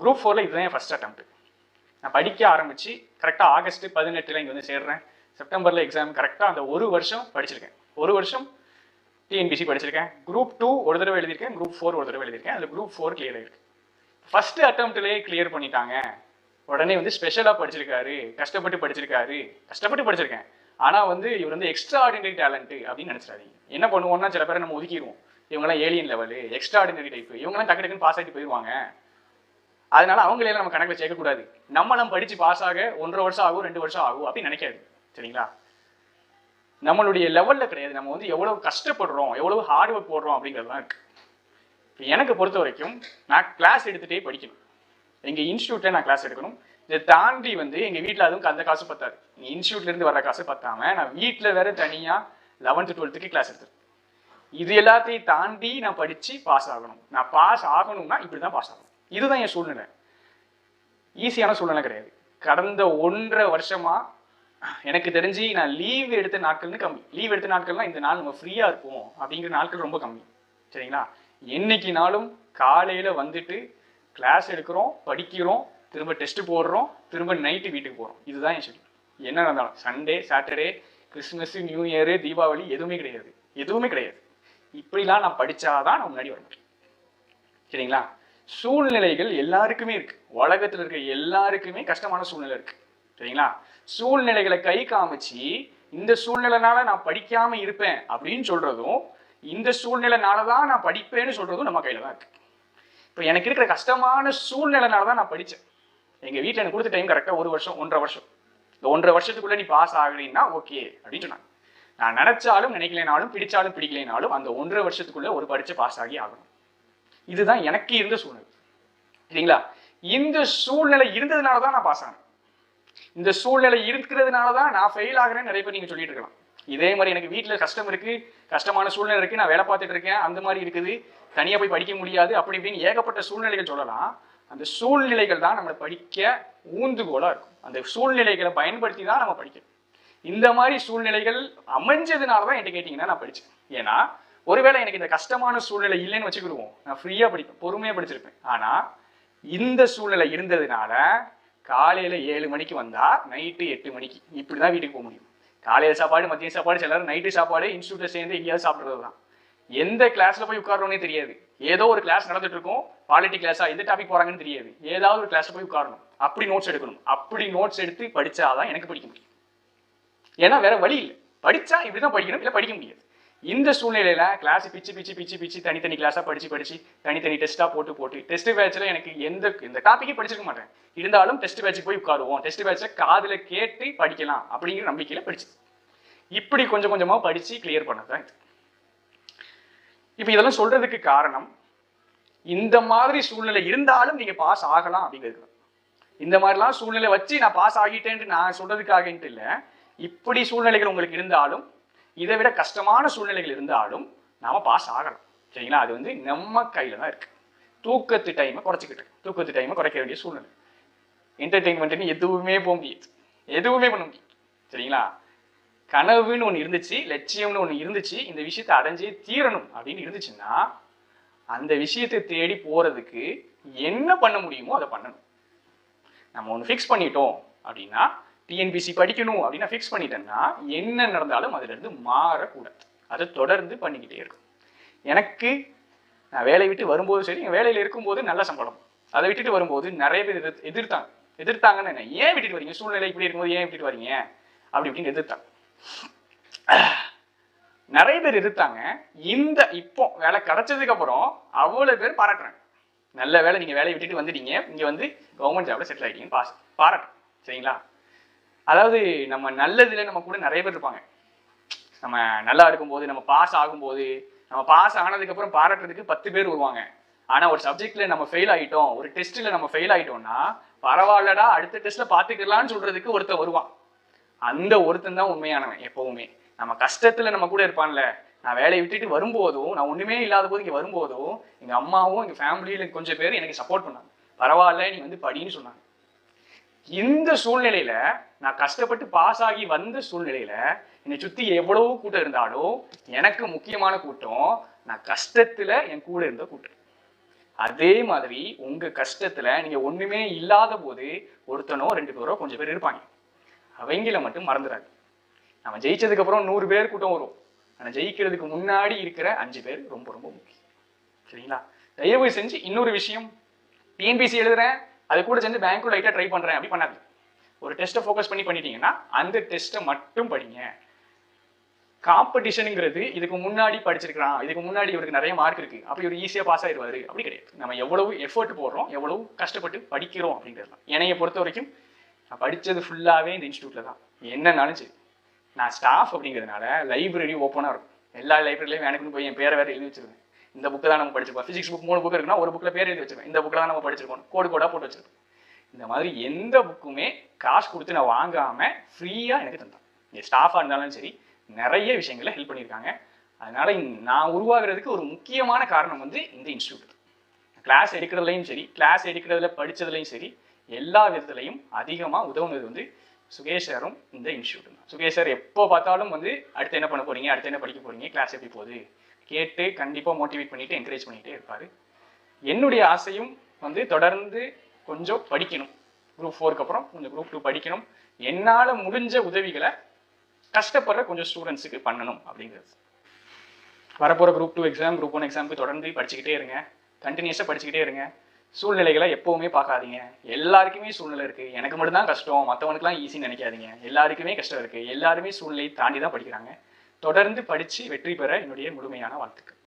Group 4ல இதுதான் என் first attempt. நான் படிக்க ஆரம்பிச்சு கரெக்டாக ஆகஸ்ட் 18 இங்கே வந்து சேர்றேன். செப்டம்பரில் எக்ஸாம். கரெக்டாக அந்த ஒரு வருஷம் படிச்சிருக்கேன். ஒரு வருஷம் டிஎன்பிசி படிச்சிருக்கேன். குரூப் 2 ஒரு தடவை எழுதியிருக்கேன், குரூப் 4 ஒரு தடவை எழுதியிருக்கேன். அதில் குரூப் 4 கிளியர் ஆயிருக்கு. ஃபர்ஸ்ட் அட்டெம்ப்ட்லேயே கிளியர் பண்ணிட்டாங்க. உடனே வந்து ஸ்பெஷலாக படிச்சிருக்காரு, கஷ்டப்பட்டு படிச்சிருக்கேன். ஆனால் வந்து இவர் வந்து எக்ஸ்ட்ரா ஆர்டினரி டேலண்ட் அப்படின்னு நினச்சிடாதீங்க. என்ன பண்ணுவோம்னா சில பேரை நம்ம ஒதுக்கிடுவோம். இவங்கெல்லாம் alien level, extra ordinary type, இவங்கெல்லாம் டக்கு டக்குன்னு பாஸ் ஆகிட்டு போயிடுவாங்க. அதனால அவங்களையெல்லாம் நம்ம கணக்கில் சேர்க்கக்கூடாது. நம்ம படித்து பாஸ் ஆக 1.5 வருஷம் ஆகும், 2 வருஷம் ஆகும் அப்படின்னு நினைக்காது. சரிங்களா? நம்மளுடைய லெவலில் கிடையாது. நம்ம வந்து எவ்வளவு கஷ்டப்படுறோம், எவ்வளவு ஹார்ட் ஒர்க் போடுறோம் அப்படிங்கிறதுலாம் இருக்கு. எனக்கு பொறுத்த வரைக்கும் நான் கிளாஸ் எடுத்துகிட்டே படிக்கணும். எங்கள் இன்ஸ்டியூட்டில் நான் கிளாஸ் எடுக்கணும். இதை தாண்டி வந்து எங்கள் வீட்டில் அதுவும் அந்த காசு பத்தாது. எங்கள் இன்ஸ்டியூட்லேருந்து வர காசு பத்தாம நான் வீட்டில் வேற தனியாக 11th 12th கிளாஸ் எடுத்துருக்கேன். இது எல்லாத்தையும் தாண்டி நான் படித்து பாஸ் ஆகணும். நான் பாஸ் ஆகணும்னா இப்படி தான் பாஸ் ஆகணும். இதுதான் என் சூழ்நிலை. ஈஸியான சூழ்நிலை கிடையாது. கடந்த 1.5 வருஷமா எனக்கு தெரிஞ்சு நான் லீவ் எடுத்த நாட்கள்னு கம்மி. லீவ் எடுத்த நாட்கள்லாம் இந்த நாள் நம்ம ஃப்ரீயாக இருப்போம் அப்படிங்கிற நாட்கள் ரொம்ப கம்மி. சரிங்களா? என்னைக்குனாலும் காலையில் வந்துட்டு கிளாஸ் எடுக்கிறோம், படிக்கிறோம், திரும்ப டெஸ்ட் போடுறோம், திரும்ப நைட்டு வீட்டுக்கு போகிறோம். இதுதான் என் ஷெட்யூல். என்ன நடந்தாலும் Sunday, Saturday, Christmas, new year, Deepavali எதுவுமே கிடையாது. இப்படிலாம் நான் படித்தாதான் நான் முன்னாடி வர முடியும். சரிங்களா? சூழ்நிலைகள் எல்லாருக்குமே இருக்கு. உலகத்தில் இருக்க எல்லாருக்குமே கஷ்டமான சூழ்நிலை இருக்கு. சரிங்களா? சூழ்நிலைகளை கை காமிச்சு இந்த சூழ்நிலைனால நான் படிக்காம இருப்பேன் அப்படின்னு சொல்றதும், இந்த சூழ்நிலைனாலதான் நான் படிப்பேன்னு சொல்றதும் நம்ம கையில தான் இருக்கு. இப்போ எனக்கு இருக்கிற கஷ்டமான சூழ்நிலைனால தான் நான் படித்தேன். எங்கள் வீட்டில் எனக்கு கொடுத்த டைம் கரெக்டாக 1 வருஷம், 1.5 வருஷம். இந்த 1.5 வருஷத்துக்குள்ளே நீ பாஸ் ஆகலைன்னா ஓகே அப்படின்னு சொன்னாங்க. நான் நினைச்சாலும் நினைக்கலைனாலும் பிடிச்சாலும் பிடிக்கலைனாலும் அந்த 1.5 வருஷத்துக்குள்ளே ஒரு படித்து பாஸ் ஆகி ஆகணும். இதுதான் எனக்கு இருந்த சூழ்நிலை. சரிங்களா? இந்த சூழ்நிலை இருந்ததுனால தான் நான் பாஸ் ஆனேன். இந்த சூழ்நிலை இருக்கிறதுனால தான் நான் ஃபெயில் ஆகிறேன்னு நிறைய பேர் நீங்கள் சொல்லிட்டு இருக்கலாம். இதே மாதிரி எனக்கு வீட்டில் கஷ்டம் இருக்கு, கஷ்டமான சூழ்நிலை இருக்கு, நான் வேலை பார்த்துட்டு இருக்கேன், அந்த மாதிரி இருக்குது, தனியாக போய் படிக்க முடியாது, அப்படி இப்படின்னு ஏகப்பட்ட சூழ்நிலைகள் சொல்லலாம். அந்த சூழ்நிலைகள் தான் நம்மளை படிக்க ஊந்துகோலாக இருக்கும். அந்த சூழ்நிலைகளை பயன்படுத்தி தான் நம்ம படிக்கணும். இந்த மாதிரி சூழ்நிலைகள் அமைஞ்சதுனால தான் என்கிட்ட கேட்டிங்கன்னா நான் படித்தேன். ஏன்னா ஒருவேளை எனக்கு இந்த கஷ்டமான சூழ்நிலை இல்லைன்னு வச்சுக்கிடுவோம், நான் ஃப்ரீயாக படிப்பேன், பொறுமையாக படிச்சிருப்பேன். ஆனால் இந்த சூழ்நிலை இருந்ததுனால காலையில் 7 மணிக்கு வந்தால் நைட்டு 8 மணிக்கு இப்படி தான் வீட்டுக்கு போக முடியும். காலையில் சாப்பாடு, மதியம் சாப்பாடு, சிலர் நைட்டு சாப்பாடு, இன்ஸ்டியூட்டில் சேர்ந்து எங்கேயாவது சாப்பிட்றது தான். எந்த கிளாஸில் போய் உட்காரணும்னே தெரியாது. ஏதோ ஒரு கிளாஸ் நடந்துட்டு இருக்கும், பாலிட்டி கிளாஸா, எந்த டாபிக் போகிறாங்கன்னு தெரியாது. ஏதாவது ஒரு கிளாஸில் போய் உட்காரணும், அப்படி நோட்ஸ் எடுக்கணும். அப்படி நோட்ஸ் எடுத்து படித்தாதான் எனக்கு படிக்க முடியும். ஏன்னா வேற வழி இல்லை. படித்தா இப்படி தான் படிக்கணும், இல்லை படிக்க முடியாது. இந்த சூழ்நிலையில கிளாஸ் பிச்சு தனித்தனி கிளாஸாக படிச்சு தனித்தனி டெஸ்ட்டாக போட்டு டெஸ்ட் பேட்சில் எனக்கு எந்த டாப்பிக்கே படிச்சிருக்க மாட்டேன். இருந்தாலும் டெஸ்ட் பேட்சுக்கு போய் உட்காருவோம், டெஸ்ட் பேட்சில் காதில் கேட்டு படிக்கலாம் அப்படிங்கிற நம்பிக்கையில் படிச்சு இப்படி கொஞ்சம் கொஞ்சமாக படித்து கிளியர் பண்ணதான் இது. இப்போ இதெல்லாம் சொல்றதுக்கு காரணம், இந்த மாதிரி சூழ்நிலை இருந்தாலும் நீங்க பாஸ் ஆகலாம் அப்படிங்கிறது. இந்த மாதிரிலாம் சூழ்நிலை வச்சு நான் பாஸ் ஆகிட்டேன்ட்டு நான் சொல்றதுக்காகன்ட்டு இல்லை. இப்படி சூழ்நிலைகள் உங்களுக்கு இருந்தாலும், இதை விட கஷ்டமான சூழ்நிலைகள் இருந்தாலும் நாம பாஸ் ஆகலாம். சரிங்களா? அது வந்து நம்ம கையில தான் இருக்கு. தூக்கத்து டைமை குறைக்க வேண்டிய சூழ்நிலை. என்டர்டெயின்மெண்ட்னு எதுவுமே போக முடியாது, எதுவுமே பண்ண முடியாது. சரிங்களா? கனவுன்னு ஒன்று இருந்துச்சு, லட்சியம்னு ஒன்று இருந்துச்சு, இந்த விஷயத்தை அடைஞ்சே தீரணும் அப்படின்னு இருந்துச்சுன்னா அந்த விஷயத்தை தேடி போறதுக்கு என்ன பண்ண முடியுமோ அதை பண்ணணும். நம்ம ஒன்று ஃபிக்ஸ் பண்ணிட்டோம் அப்படின்னா, டிஎன்பிசி படிக்கணும் அப்படின்னா ஃபிக்ஸ் பண்ணிட்டேன்னா என்ன நடந்தாலும் அதுல இருந்து மாறக்கூடாது. அதை தொடர்ந்து பண்ணிக்கிட்டே இருக்கும். எனக்கு நான் வேலையை விட்டு வரும்போது சரி, என் வேலையில் இருக்கும்போது நல்ல சம்பளம், அதை விட்டுட்டு வரும்போது நிறைய பேர் எதிர்த்தாங்கன்னு என்ன, ஏன் விட்டுட்டு வரீங்க, சூழ்நிலை இப்படி இருக்கும்போது ஏன் விட்டுட்டு வரீங்க அப்படி இப்படின்னு எதிர்த்தாங்க. நிறைய பேர் எதிர்த்தாங்க. இந்த இப்போ வேலை கிடைச்சதுக்கு அப்புறம் அவ்வளவு பேர் பாராட்டுறாங்க. நல்ல வேலை, நீங்க வேலையை விட்டுட்டு வந்துட்டீங்க, இங்க வந்து கவர்மெண்ட் ஜாப்ல செட்டில் ஆகிட்டீங்கன்னு பாராட்டுறேன். சரிங்களா? அதாவது நம்ம நல்லதுல நம்ம கூட நிறைய பேர் இருப்பாங்க. நம்ம நல்லா இருக்கும்போது, நம்ம பாஸ் ஆகும்போது, நம்ம பாஸ் ஆனதுக்கு அப்புறம் பாராட்டுறதுக்கு 10 பேர் வருவாங்க. ஆனா ஒரு சப்ஜெக்ட்ல நம்ம ஃபெயில் ஆகிட்டோம், ஒரு டெஸ்ட்ல நம்ம ஃபெயில் ஆகிட்டோம்னா பரவாயில்லடா அடுத்த டெஸ்ட்ல பாத்துக்கலாம்னு சொல்றதுக்கு ஒருத்தர் வருவான். அந்த ஒருத்தன் தான் உண்மையானவன். எப்பவுமே நம்ம கஷ்டத்துல நம்ம கூட இருப்பான்ல. நான் வேலையை விட்டுட்டு வரும்போதும், நான் ஒண்ணுமே இல்லாத போது இங்க வரும்போதும் எங்க அம்மாவும் எங்க ஃபேமிலியில கொஞ்சம் பேர் எனக்கு சப்போர்ட் பண்ணாங்க. பரவாயில்ல நீ வந்து படின்னு சொன்னாங்க. இந்த சூழ்நிலையில நான் கஷ்டப்பட்டு பாஸ் ஆகி வந்த சூழ்நிலையில என்னை சுத்தி எவ்வளவு கூட்டம் இருந்தாலும் எனக்கு முக்கியமான கூட்டம் நான் கஷ்டத்துல என் கூட இருந்த கூட்டம். அதே மாதிரி உங்க கஷ்டத்துல நீங்க ஒண்ணுமே இல்லாத போது ஒருத்தனோ 2 பேரோ கொஞ்சம் பேர் இருப்பாங்க. அவங்கள மட்டும் மறந்துடாது. நம்ம ஜெயிச்சதுக்கு அப்புறம் 100 பேர் கூட்டம் வரும். ஆனா ஜெயிக்கிறதுக்கு முன்னாடி இருக்கிற 5 பேர் ரொம்ப ரொம்ப முக்கியம். சரிங்களா? தயவு செஞ்சு இன்னொரு விஷயம், டிஎன்பிசி எழுதுறேன், அது கூட சேர்ந்து பேங்க்கு லைட்டா ட்ரை பண்றேன் அப்படி பண்ணாது. ஒரு டெஸ்ட்டை ஃபோக்கஸ் பண்ணி பண்ணிட்டீங்கன்னா அந்த டெஸ்ட்டை மட்டும் படிங்க. காம்படிஷனுங்கிறது இதுக்கு முன்னாடி படிச்சிருக்கிறான், இதுக்கு முன்னாடி இவருக்கு நிறைய மார்க் இருக்கு, அப்படி ஒரு ஈஸியா பாஸ் ஆயிடுவாரு அப்படி கிடையாது. நம்ம எவ்வளவு எஃபர்ட் போடுறோம், எவ்வளவு கஷ்டப்பட்டு படிக்கிறோம் அப்படிங்கிறது தான். என்னைய பொறுத்த வரைக்கும் நான் படிச்சது ஃபுல்லாவே இந்த இன்ஸ்டியூட்ல தான். என்னன்னாலும் சரி, நான் ஸ்டாஃப் அப்படிங்கிறதுனால லைப்ரரி ஓப்பனாக இருக்கும். எல்லா லைப்ரரிலையும் எனக்குன்னு போய் என் பேரை வேறு எழுதி வச்சிருக்கேன். இந்த புக்கு தான் நம்ம படிச்சிருக்கோம். ஃபிசிக்ஸ் புக் 3 புக் இருக்குன்னா ஒரு புக்கில் பேர் எழுதி வச்சிருக்கேன். இந்த புக்கில் தான் நம்ம படிச்சிருக்கோம், கோடு கோடாக போட்டு வச்சிருக்கோம். இந்த மாதிரி எந்த புக்குமே காசு கொடுத்து நான் வாங்காமல் ஃப்ரீயாக எனக்கு தந்தான். இந்த ஸ்டாஃபாக இருந்தாலும் சரி, நிறைய விஷயங்களை ஹெல்ப் பண்ணியிருக்காங்க. அதனால நான் உருவாகிறதுக்கு ஒரு முக்கியமான காரணம் வந்து இந்த இன்ஸ்டியூட். கிளாஸ் எடுக்கிறதுலையும் சரி, கிளாஸ் எடுக்கிறதுல படித்ததுலையும் சரி, எல்லா விதத்துலையும் அதிகமாக உதவுனது வந்து சுகேஷ் சாரும் இந்த இன்ஸ்டியூட் தான். சுகேஷ் சார் எப்போ பார்த்தாலும் வந்து அடுத்து என்ன பண்ண போறீங்க, அடுத்து என்ன படிக்க போறீங்க, கிளாஸ் எப்படி போகுது கேட்டு கண்டிப்பாக மோட்டிவேட் பண்ணிட்டு என்கரேஜ் பண்ணிகிட்டே இருப்பார். என்னுடைய ஆசையும் வந்து தொடர்ந்து கொஞ்சம் படிக்கணும். குரூப் 4க்கு அப்புறம் கொஞ்சம் குரூப் 2 படிக்கணும். என்னால் முடிஞ்ச உதவிகளை கஷ்டப்படுற கொஞ்சம் ஸ்டூடெண்ட்ஸுக்கு பண்ணணும் அப்படிங்கிறது. வரப்போகிற குரூப் 2 எக்ஸாம், குரூப் 1 எக்ஸாமுக்கு தொடர்ந்து படிச்சுக்கிட்டே இருங்க. கண்டினியூஸாக படிச்சுக்கிட்டே இருங்க. சூழ்நிலைகளை எப்பவுமே பார்க்காதீங்க. எல்லாருக்குமே சூழ்நிலை இருக்கு. எனக்கு மட்டும்தான் கஷ்டம், மற்றவனுக்குலாம் ஈஸின்னு நினைக்காதீங்க. எல்லாருக்குமே கஷ்டம் இருக்கு. எல்லாருமே சூழ்நிலையை தாண்டி தான் படிக்கிறாங்க. தொடர்ந்து படித்து வெற்றி பெற என்னுடைய முழுமையான வாழ்த்துக்கள்.